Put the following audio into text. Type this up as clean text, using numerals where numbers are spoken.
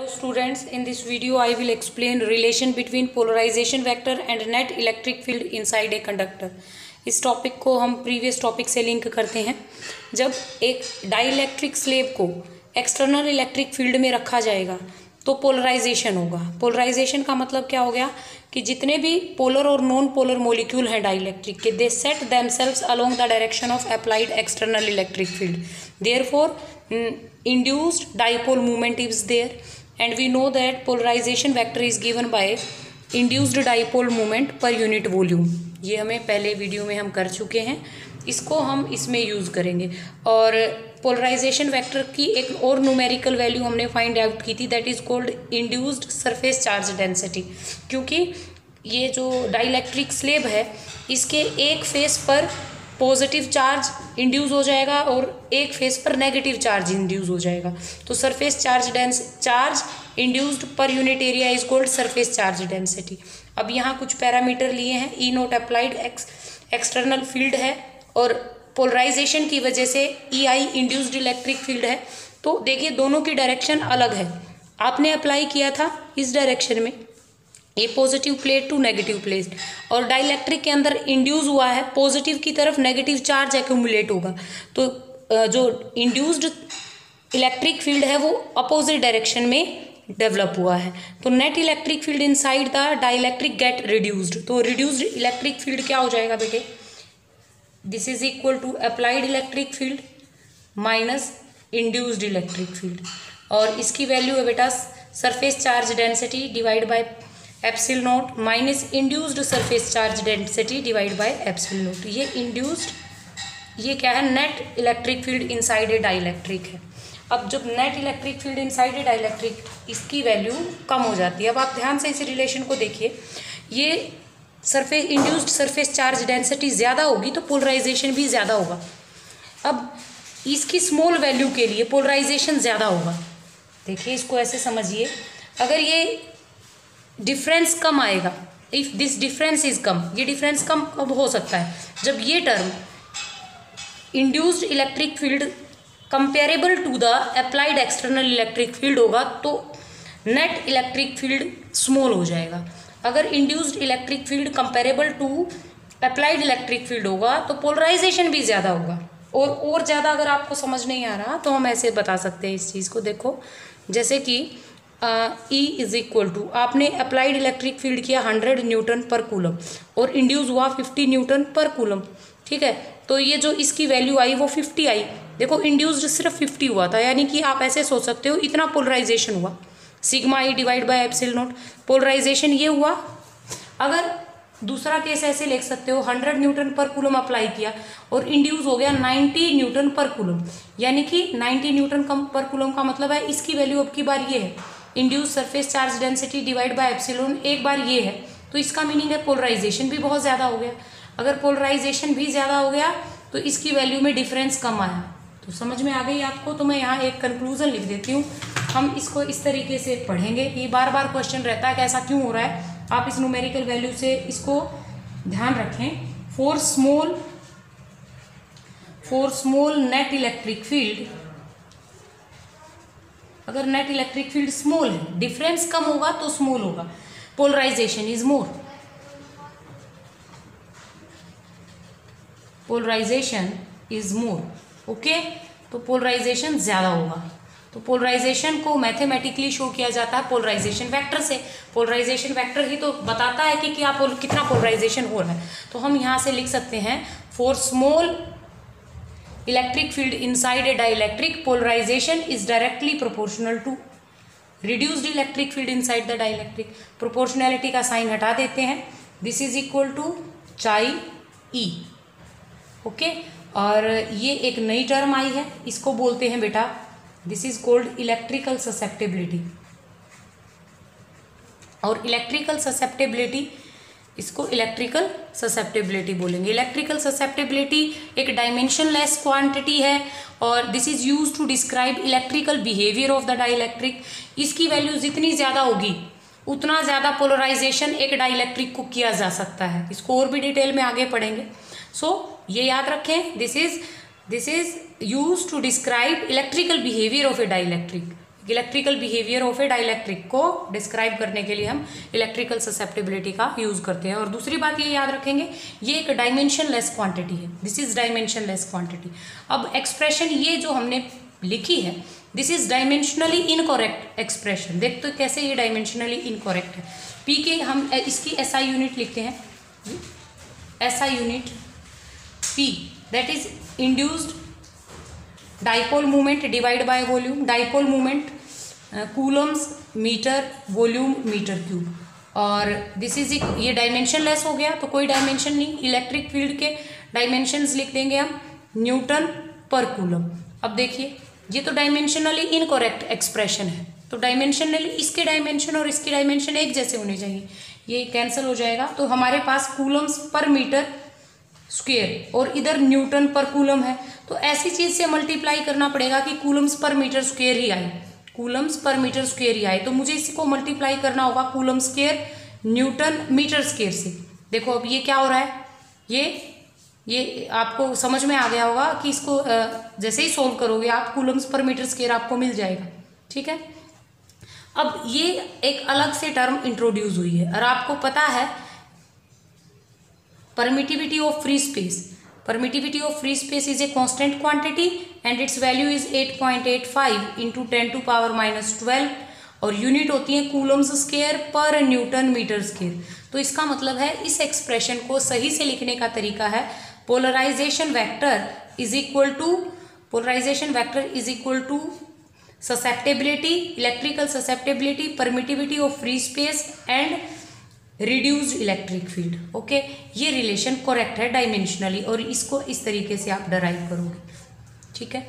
Hello students, in this video I will explain relation between polarization vector and net electric field inside a conductor. इस topic को हम previous topic से link करते हैं। जब एक डाइलेक्ट्रिक स्लेब को एक्सटर्नल इलेक्ट्रिक फील्ड में रखा जाएगा तो पोलराइजेशन होगा। पोलराइजेशन का मतलब क्या हो गया कि जितने भी पोलर और नॉन पोलर मॉलिक्यूल हैं डाइलेक्ट्रिक के, they set themselves along the direction of applied external electric field, therefore induced dipole moment is there, and we know that polarization vector is given by induced dipole moment per unit volume. ये हमें पहले video में हम कर चुके हैं, इसको हम इसमें यूज़ करेंगे। और पोलराइजेशन वेक्टर की एक और न्यूमेरिकल वैल्यू हमने फाइंड आउट की थी, that is called induced surface charge density. क्योंकि ये जो डाइलेक्ट्रिक स्लेब है इसके एक फेस पर पॉजिटिव चार्ज इंड्यूस हो जाएगा और एक फेस पर नेगेटिव चार्ज इंड्यूस हो जाएगा, तो surface charge induced per unit area is called surface charge density. अब यहाँ कुछ पैरामीटर लिए हैं, ई नोट अप्लाइड एक्सटर्नल फील्ड है और पोलराइजेशन की वजह से ई आई इंड्यूस्ड इलेक्ट्रिक फील्ड है। तो देखिए दोनों की डायरेक्शन अलग है। आपने अप्लाई किया था इस डायरेक्शन में, a positive plate to negative plate, और डाइलेक्ट्रिक के अंदर इंड्यूस हुआ है पॉजिटिव की तरफ नेगेटिव चार्ज एक्यूमुलेट होगा, तो जो इंड्यूस्ड इलेक्ट्रिक फील्ड है वो अपोजिट डायरेक्शन में डेवलप हुआ है। तो net electric field inside the dielectric get reduced. तो रिड्यूस्ड इलेक्ट्रिक फील्ड क्या हो जाएगा बेटे, this is equal to applied electric field minus induced electric field, और इसकी वैल्यू है बेटा surface charge density divide by epsilon naught minus induced surface charge density divide by epsilon naught. ये induced, ये क्या है, net electric field inside a dielectric है। अब जब net electric field inside a dielectric, इसकी वैल्यू कम हो जाती है। अब आप ध्यान से इस रिलेशन को देखिए, ये surface induced surface charge density ज़्यादा होगी तो पोलराइजेशन भी ज़्यादा होगा। अब इसकी स्मॉल वैल्यू के लिए पोलराइजेशन ज़्यादा होगा। देखिए इसको ऐसे समझिए, अगर ये डिफरेंस कम आएगा, इफ दिस डिफरेंस इज कम, ये डिफरेंस कम कब हो सकता है, जब ये term induced electric field comparable to the applied external electric field होगा तो नेट इलेक्ट्रिक फील्ड स्मॉल हो जाएगा। अगर induced electric field comparable to applied electric field होगा तो पोलराइजेशन भी ज़्यादा होगा। और ज़्यादा अगर आपको समझ नहीं आ रहा तो हम ऐसे बता सकते हैं इस चीज़ को। देखो जैसे कि E इज इक्वल टू, आपने अप्लाइड इलेक्ट्रिक फील्ड किया 100 न्यूटन पर कूलम और इंड्यूस हुआ 50 न्यूटन पर कूलम, ठीक है। तो ये जो इसकी वैल्यू आई वो 50 आई। देखो इंड्यूस्ड सिर्फ 50 हुआ था, यानी कि आप ऐसे सोच सकते हो इतना पोलराइजेशन हुआ, sigma E divide by epsilon naught, polarisation ये हुआ। अगर दूसरा केस ऐसे लिख सकते हो, 100 न्यूटन पर कूलम अप्लाई किया और इंड्यूस हो गया 90 न्यूटन पर कूलम, यानी कि 90 न्यूटन पर कूलम का मतलब है इसकी वैल्यू अब की बार ये है, induce surface charge density divide by epsilon, एक बार ये है। तो इसका मीनिंग है पोलराइजेशन भी बहुत ज़्यादा हो गया। अगर पोलराइजेशन भी ज़्यादा हो गया तो इसकी वैल्यू में डिफरेंस कम आया। तो समझ में आ गई आपको। तो मैं यहाँ एक कंक्लूजन लिख देती हूँ, हम इसको इस तरीके से पढ़ेंगे। ये बार बार क्वेश्चन रहता है कि ऐसा क्यों हो रहा है, आप इस न्यूमेरिकल वैल्यू से इसको ध्यान रखें। For small net electric field, अगर नेट इलेक्ट्रिक फील्ड स्मॉल है, डिफरेंस कम होगा तो स्मॉल होगा, polarisation is more, polarisation is more, okay. तो पोलराइजेशन ज़्यादा होगा। तो पोलराइजेशन को मैथमेटिकली शो किया जाता है पोलराइजेशन वेक्टर से। पोलराइजेशन वेक्टर ही तो बताता है कि क्या कितना पोलराइजेशन हो रहा है। तो हम यहाँ से लिख सकते हैं, for small electric field inside a dielectric, polarisation is directly proportional to reduced electric field inside the dielectric. Proportionality का साइन हटा देते हैं, दिस इज इक्वल टू चाई ई, ओके। और ये एक नई टर्म आई है, इसको बोलते हैं बेटा, this is called electrical susceptibility. और इलेक्ट्रिकल ससेप्टेबिलिटी, इसको इलेक्ट्रिकल ससेप्टेबिलिटी बोलेंगे। इलेक्ट्रिकल ससेप्टेबिलिटी एक डायमेंशनलेस क्वांटिटी है और this is used to describe electrical behaviour of the dielectric. इसकी वैल्यू जितनी ज़्यादा होगी उतना ज़्यादा पोलराइजेशन एक डाइलेक्ट्रिक को किया जा सकता है। इसको और भी डिटेल में आगे पढ़ेंगे। सो ये याद रखें, this is used to describe electrical behaviour of a dielectric. Electrical behaviour of a dielectric को डिस्क्राइब करने के लिए हम इलेक्ट्रिकल ससेप्टिबिलिटी का यूज करते हैं। और दूसरी बात ये याद रखेंगे, ये एक डायमेंशन लेस क्वांटिटी है, this is dimension less quantity. अब एक्सप्रेशन ये जो हमने लिखी है, this is dimensionally incorrect expression. देख तो कैसे ये डायमेंशनली इनकरेक्ट है। पी के हम इसकी एसआई यूनिट लिखते हैं, SI unit P, that is induced dipole movement divide by volume. Dipole movement coulombs metre volume metre cube, और दिस इज ये डायमेंशन लेस हो गया तो कोई डायमेंशन नहीं। इलेक्ट्रिक फील्ड के डायमेंशंस लिख देंगे हम न्यूटन पर कूलम। अब देखिए ये तो डायमेंशनली इनकरेक्ट एक्सप्रेशन है, तो डायमेंशनली इसके डायमेंशन और इसके डायमेंशन एक जैसे होने चाहिए, ये कैंसिल हो जाएगा। तो हमारे पास कूलम्स पर मीटर स्क्वायर और इधर न्यूटन पर कूलम है, तो ऐसी चीज से मल्टीप्लाई करना पड़ेगा कि कूलम्स पर मीटर स्क्वायर ही आए, कूलम्स पर मीटर स्क्वायर ही आए। तो मुझे इसको मल्टीप्लाई करना होगा coulomb square newton metre square से। देखो अब ये क्या हो रहा है, ये आपको समझ में आ गया होगा कि इसको जैसे ही सोल्व करोगे आप कूलम्स पर मीटर स्क्वायर आपको मिल जाएगा, ठीक है। अब ये एक अलग से टर्म इंट्रोड्यूस हुई है, और आपको पता है permittivity of free space. Permittivity of free space is a constant quantity and it's value is 8.85 into 10⁻⁻12 और यूनिट होती है कूलम्स स्क्वायर पर न्यूटन मीटर स्क्वायर। तो इसका मतलब है इस एक्सप्रेशन को सही से लिखने का तरीका है polarisation vector is equal to susceptibility, electrical susceptibility, permittivity of free space and reduced electric field. Okay, ये रिलेशन करेक्ट है डायमेंशनली, और इसको इस तरीके से आप डराइव करोगे, ठीक है।